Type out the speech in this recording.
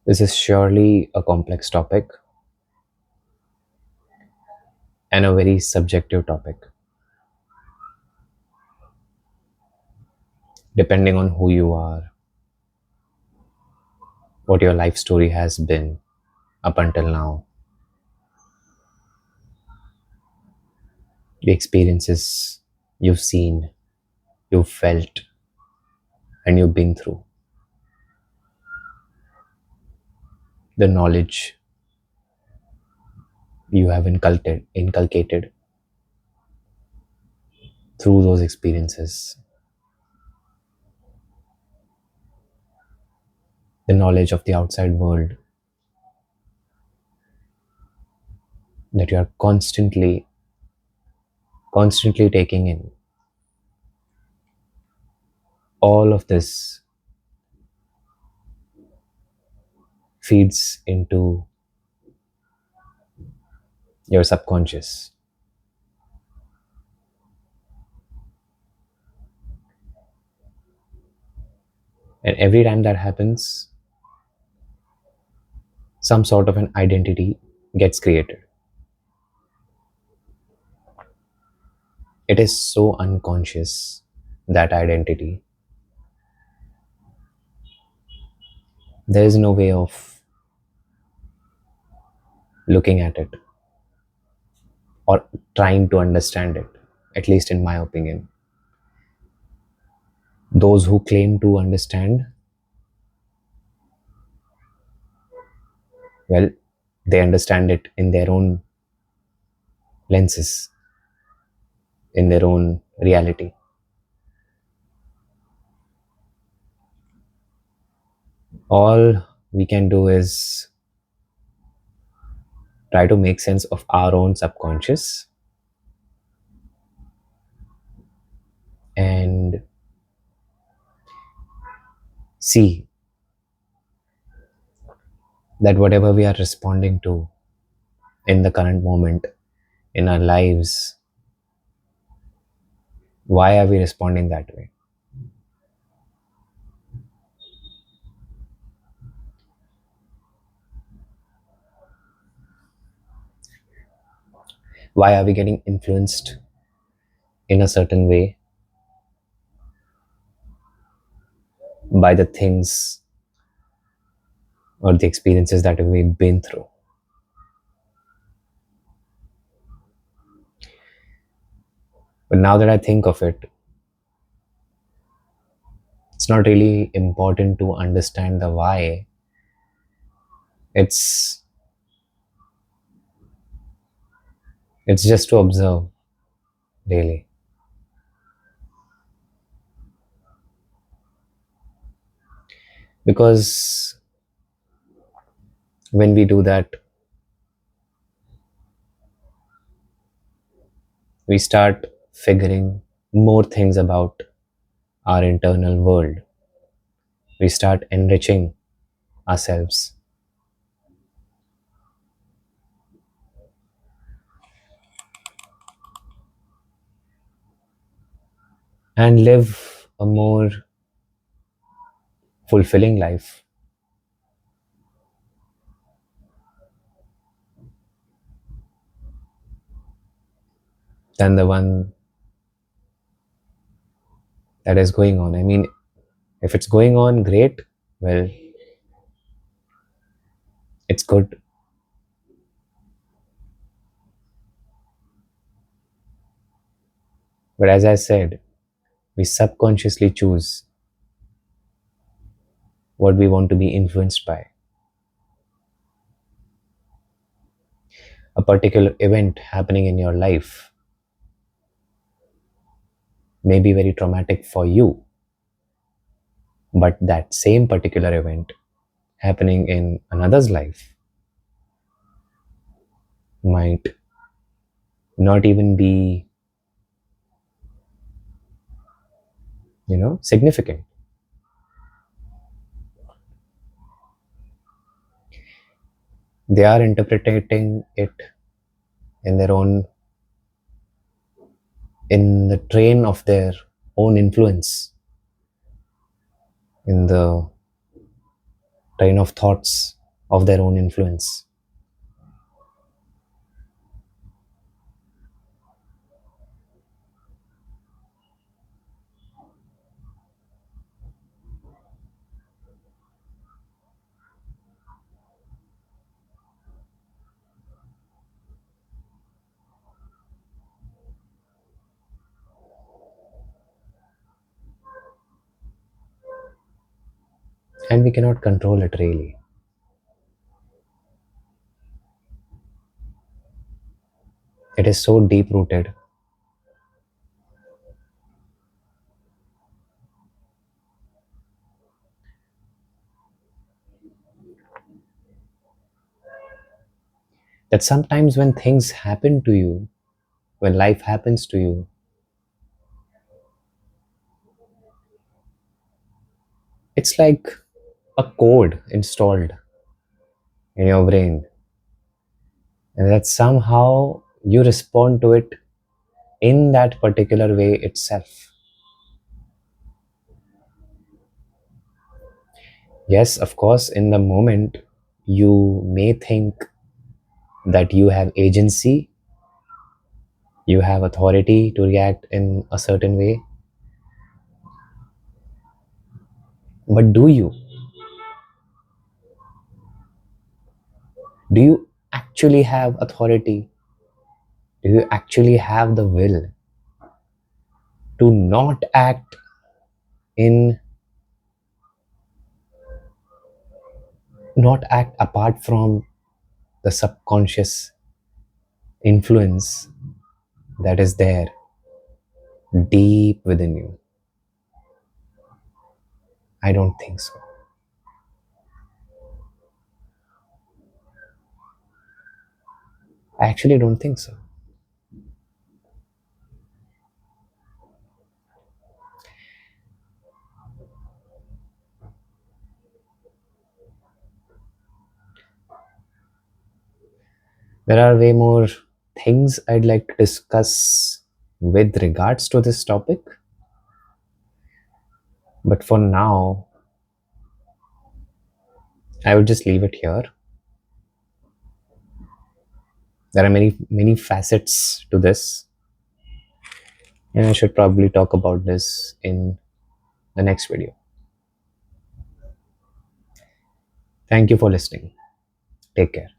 This is surely a complex topic and a very subjective topic, depending on who you are, what your life story has been up until now, the experiences you've seen, you've felt, and you've been through, the knowledge you have inculcated through those experiences, the knowledge of the outside world that you are constantly taking in. All of this feeds into your subconscious. And every time that happens, some sort of an identity gets created. It is so unconscious, that identity. There is no way of looking at it or trying to understand it, at least in my opinion. Those who claim to understand, well, they understand it in their own lenses, in their own reality. All we can do is try to make sense of our own subconscious and see that whatever we are responding to in the current moment in our lives, why are we responding that way? Why are we getting influenced in a certain way by the things or the experiences that we've been through? But now that I think of it, it's not really important to understand the why. It's it's just to observe daily. Because when we do that, we start figuring more things about our internal world. We start enriching ourselves and live a more fulfilling life than the one that is going on. I mean, if it's going on, great. Well, it's good. But as I said, we subconsciously choose what we want to be influenced by. A particular event happening in your life may be very traumatic for you, but that same particular event happening in another's life might not even be, significant. They are interpreting it in their own, in the train of their own influence, in the train of thoughts of their own influence. And we cannot control it really. It is so deep rooted that sometimes when things happen to you, when life happens to you, it's like a code installed in your brain, and that somehow you respond to it in that particular way itself. Yes, of course, in the moment, you may think that you have agency, you have authority to react in a certain way, but do you? Do you actually have authority? Do you actually have the will to in not act apart from the subconscious influence that is there deep within you? I don't think so. I actually don't think so. There are way more things I'd like to discuss with regards to this topic, but for now, I would just leave it here. There are many facets to this, and I should probably talk about this in the next video. Thank you for listening. Take care.